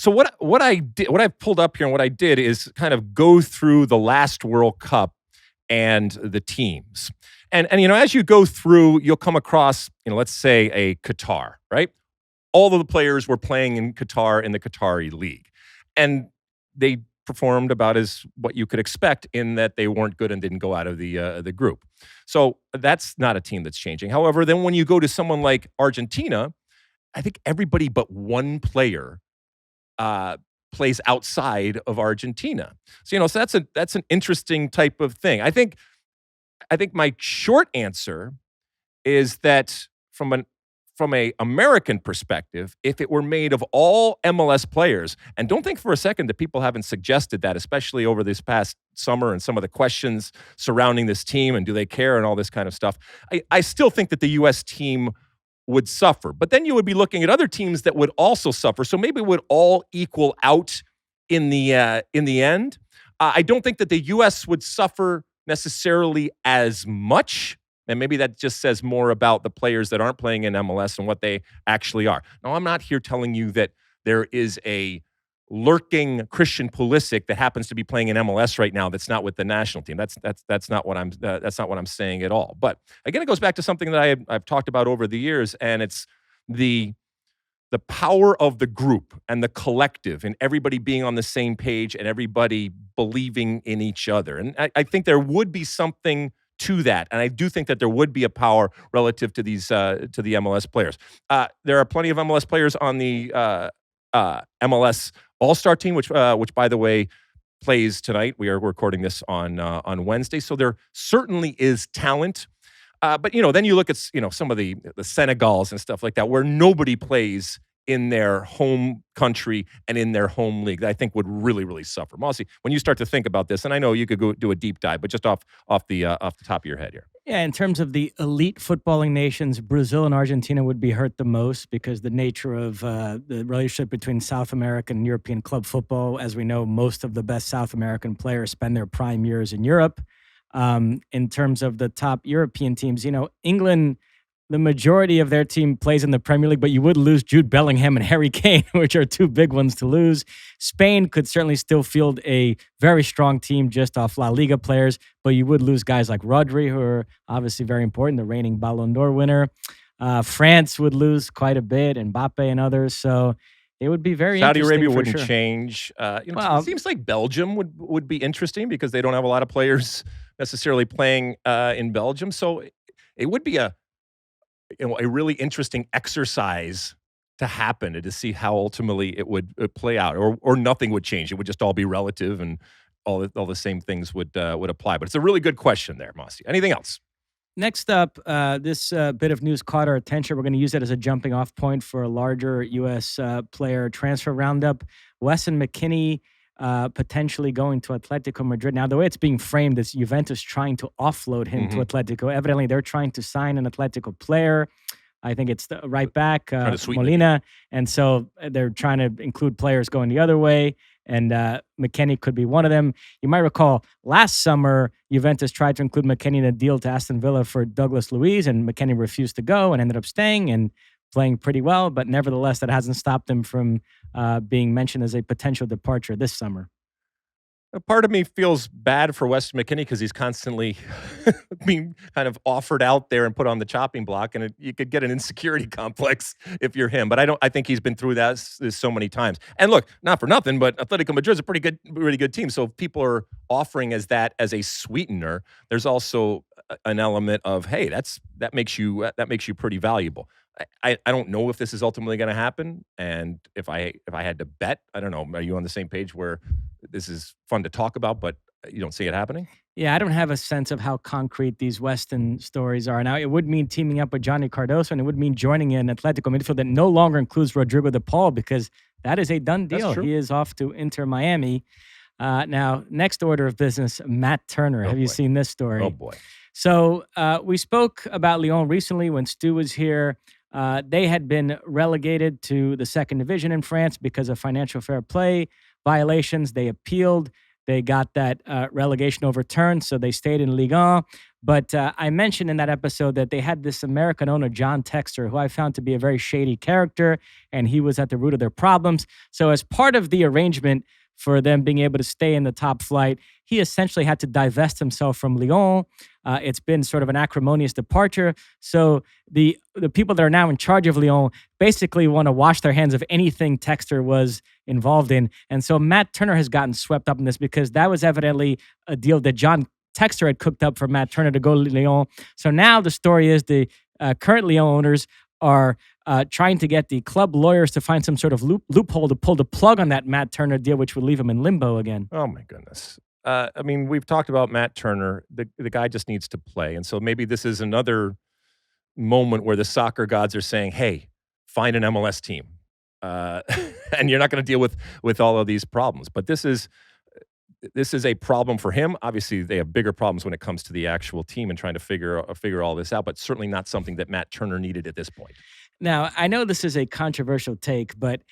So what I did, what I've pulled up here, and what I did is kind of go through the last World Cup and the teams. And as you go through, you'll come across, let's say a Qatar, right? All of the players were playing in Qatar in the Qatari league. And they performed about as what you could expect in that they weren't good and didn't go out of the group. So that's not a team that's changing. However, then when you go to someone like Argentina, I think everybody but one player plays outside of Argentina. So that's an interesting type of thing. I think my short answer is that from a American perspective, if it were made of all MLS players, and don't think for a second that people haven't suggested that, especially over this past summer and some of the questions surrounding this team and do they care and all this kind of stuff, I still think that the U.S. team would suffer. But then you would be looking at other teams that would also suffer. So maybe it would all equal out in the end. I don't think that the U.S. would suffer necessarily as much. And maybe that just says more about the players that aren't playing in MLS and what they actually are. Now, I'm not here telling you that there is a lurking Christian Pulisic that happens to be playing in MLS right now that's not with the national team. That's not what I'm saying at all. But again, it goes back to something that I've talked about over the years, and it's the power of the group and the collective and everybody being on the same page and everybody believing in each other. And I think there would be something to that, and I do think that there would be a power relative to these to the MLS players. There are plenty of MLS players on the MLS All-Star team, which by the way plays tonight. We are recording this on Wednesday, so there certainly is talent. But then you look at some of the Senegals and stuff like that, where nobody plays in their home country and in their home league, that I think would really, really suffer. Mosse, when you start to think about this, and I know you could go do a deep dive, but just off the top of your head here. Yeah, in terms of the elite footballing nations, Brazil and Argentina would be hurt the most because the nature of the relationship between South American and European club football. As we know, most of the best South American players spend their prime years in Europe. In terms of the top European teams, England, the majority of their team plays in the Premier League, but you would lose Jude Bellingham and Harry Kane, which are two big ones to lose. Spain could certainly still field a very strong team just off La Liga players, but you would lose guys like Rodri, who are obviously very important, the reigning Ballon d'Or winner. France would lose quite a bit, Mbappe and others. So it would be very Saudi interesting. Arabia wouldn't sure. change. It seems like Belgium would be interesting because they don't have a lot of players necessarily playing in Belgium. So it would be a really interesting exercise to happen and to see how ultimately it would play out, or nothing would change. It would just all be relative, and all the same things would apply. But it's a really good question there, Mosse. Anything else? Next up, this bit of news caught our attention. We're going to use it as a jumping off point for a larger U.S. player transfer roundup. Weston McKennie potentially going to Atletico Madrid. Now, the way it's being framed is Juventus trying to offload him to Atletico. Evidently, they're trying to sign an Atletico player. I think it's the right back, Molina. And so they're trying to include players going the other way. And McKennie could be one of them. You might recall last summer, Juventus tried to include McKennie in a deal to Aston Villa for Douglas Luiz, and McKennie refused to go and ended up staying and playing pretty well. But nevertheless, that hasn't stopped him from being mentioned as a potential departure this summer. A part of me feels bad for Weston McKennie because he's constantly being kind of offered out there and put on the chopping block, and you could get an insecurity complex if you're him. But I think he's been through that so many times. And look, not for nothing, but Atletico Madrid's a really good team. So if people are offering as a sweetener, there's also an element of, hey, that makes you pretty valuable. I don't know if this is ultimately going to happen, and if I had to bet, I don't know. Are you on the same page where this is fun to talk about, but you don't see it happening? Yeah, I don't have a sense of how concrete these Weston stories are. Now, it would mean teaming up with Johnny Cardoso, and it would mean joining an Atletico midfield that no longer includes Rodrigo de Paul, because that is a done deal. He is off to Inter Miami. Now, next order of business, Matt Turner. Have you seen this story? Oh, boy. So we spoke about Lyon recently when Stu was here. They had been relegated to the second division in France because of financial fair play violations. They appealed. they got that relegation overturned, so they stayed in Lyon. But I mentioned in that episode that they had this American owner, John Textor, who I found to be a very shady character, and he was at the root of their problems. So as part of the arrangement for them being able to stay in the top flight, he essentially had to divest himself from Lyon. It's been sort of an acrimonious departure. So the people that are now in charge of Lyon basically want to wash their hands of anything Textor was involved in. And so Matt Turner has gotten swept up in this because that was evidently a deal that John Textor had cooked up for Matt Turner to go to Lyon. So now the story is the current Lyon owners are trying to get the club lawyers to find some sort of loophole to pull the plug on that Matt Turner deal, which would leave him in limbo again. Oh, my goodness. I mean, we've talked about Matt Turner. The guy just needs to play. And so maybe this is another moment where the soccer gods are saying, hey, find an MLS team. And you're not going to deal with all of these problems. But this is a problem for him. Obviously, they have bigger problems when it comes to the actual team and trying to figure all this out, but certainly not something that Matt Turner needed at this point. Now, I know this is a controversial take, but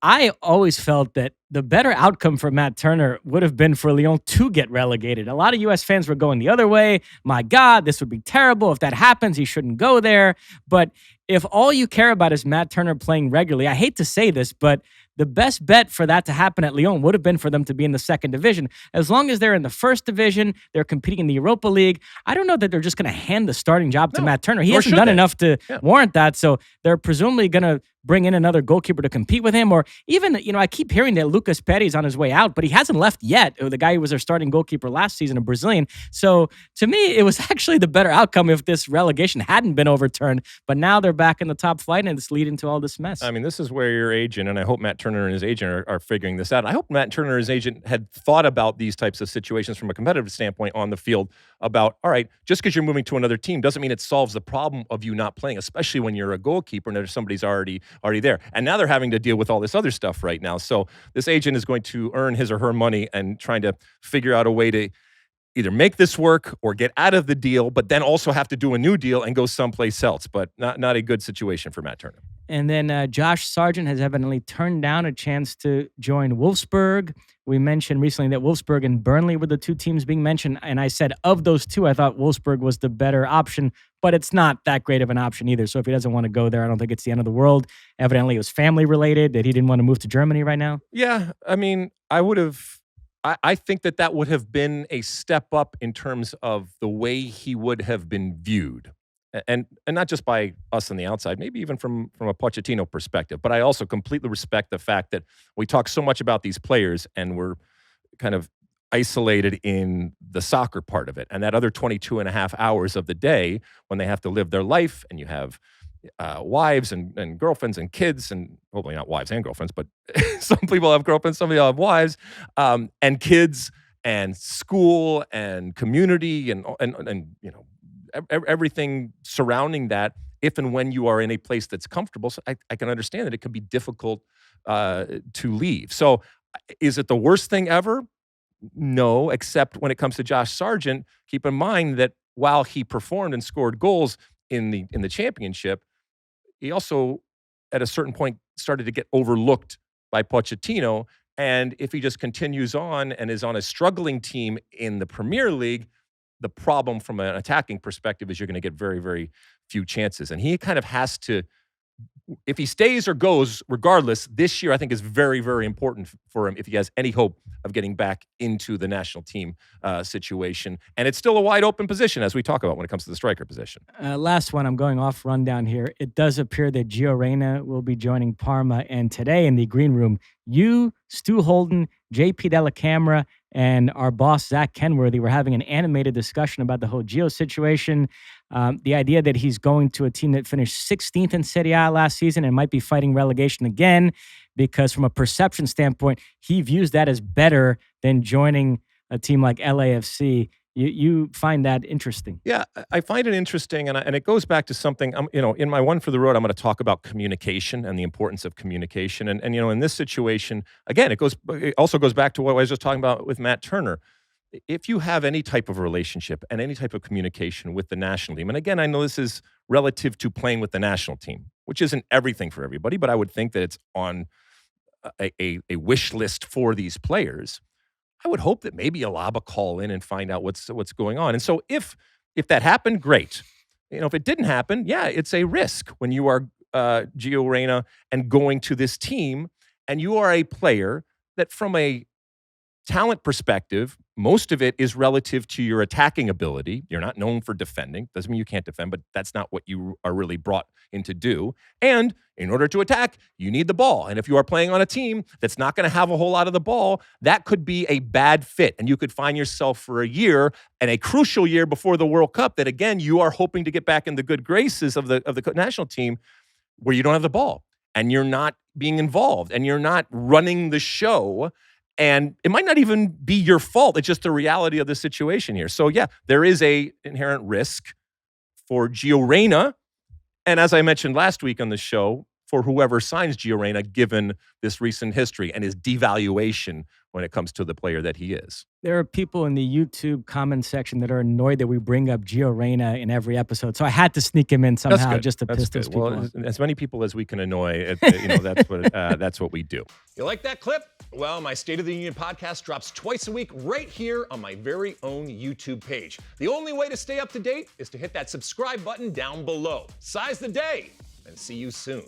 I always felt that the better outcome for Matt Turner would have been for Lyon to get relegated. A lot of U.S. fans were going the other way. My God, this would be terrible. If that happens, he shouldn't go there. But if all you care about is Matt Turner playing regularly, I hate to say this, but the best bet for that to happen at Lyon would have been for them to be in the second division. As long as they're in the first division, they're competing in the Europa League. I don't know that they're just going to hand the starting job to Matt Turner. He hasn't done enough to warrant that. So they're presumably going to bring in another goalkeeper to compete with him. Or even, I keep hearing that Lucas Perry's on his way out, but he hasn't left yet. The guy who was their starting goalkeeper last season, a Brazilian. So to me, it was actually the better outcome if this relegation hadn't been overturned. But now they're back in the top flight, and it's leading to all this mess. I mean, this is where your agent, and I hope Matt Turner and his agent are figuring this out. I hope Matt Turner and his agent had thought about these types of situations from a competitive standpoint on the field about, all right, just because you're moving to another team doesn't mean it solves the problem of you not playing, especially when you're a goalkeeper and there's somebody's already there. And now they're having to deal with all this other stuff right now. So this agent is going to earn his or her money and trying to figure out a way to either make this work or get out of the deal, but then also have to do a new deal and go someplace else. But not a good situation for Matt Turner. And then Josh Sargent has evidently turned down a chance to join Wolfsburg. We mentioned recently that Wolfsburg and Burnley were the two teams being mentioned. And I said of those two, I thought Wolfsburg was the better option, but it's not that great of an option either. So if he doesn't want to go there, I don't think it's the end of the world. Evidently, it was family related that he didn't want to move to Germany right now. Yeah, I mean, I think that would have been a step up in terms of the way he would have been viewed. And not just by us on the outside, maybe even from a Pochettino perspective. But I also completely respect the fact that we talk so much about these players and we're kind of isolated in the soccer part of it. And that other 22 and a half hours of the day when they have to live their life and you have wives and girlfriends and kids, and hopefully not wives and girlfriends, but some people have girlfriends, some people have wives, and kids and school and community and everything surrounding that, if and when you are in a place that's comfortable. So I can understand that it can be difficult to leave. So is it the worst thing ever? No, except when it comes to Josh Sargent, keep in mind that while he performed and scored goals in the championship, he also at a certain point started to get overlooked by Pochettino. And if he just continues on and is on a struggling team in the Premier League, the problem from an attacking perspective is you're going to get very, very few chances. And he kind of has to, if he stays or goes, regardless, this year I think is very, very important for him if he has any hope of getting back into the national team situation. And it's still a wide open position, as we talk about when it comes to the striker position. Last one, I'm going off rundown here. It does appear that Gio Reyna will be joining Parma. And today in the green room, you, Stu Holden, JP Della Camera, and our boss, Zach Kenworthy, were having an animated discussion about the whole Gio situation. The idea that he's going to a team that finished 16th in Serie A last season and might be fighting relegation again, because from a perception standpoint, he views that as better than joining a team like LAFC. You find that interesting? Yeah, I find it interesting, and it goes back to something. In my one for the road, I'm going to talk about communication and the importance of communication. And in this situation, again, it also goes back to what I was just talking about with Matt Turner. If you have any type of relationship and any type of communication with the national team, and again, I know this is relative to playing with the national team, which isn't everything for everybody, but I would think that it's on a wish list for these players. I would hope that maybe Alaba call in and find out what's going on. And so if that happened, great. If it didn't happen, yeah, it's a risk when you are Gio Reyna and going to this team, and you are a player that, from a talent perspective, most of it is relative to your attacking ability. You're not known for defending. Doesn't mean you can't defend, but that's not what you are really brought in to do. And in order to attack, you need the ball. And if you are playing on a team that's not going to have a whole lot of the ball, that could be a bad fit. And you could find yourself for a year, and a crucial year before the World Cup, that again, you are hoping to get back in the good graces of the national team, where you don't have the ball and you're not being involved and you're not running the show. And it might not even be your fault. It's just the reality of the situation here. So yeah, there is a inherent risk for Gio Reyna. And as I mentioned last week on the show, for whoever signs Gio Reyna, given this recent history and his devaluation when it comes to the player that he is. There are people in the YouTube comment section that are annoyed that we bring up Gio Reyna in every episode. So I had to sneak him in somehow just to piss those people off. As many people as we can annoy, that's what we do. You like that clip? Well, my State of the Union podcast drops twice a week right here on my very own YouTube page. The only way to stay up to date is to hit that subscribe button down below. Size the day, and see you soon.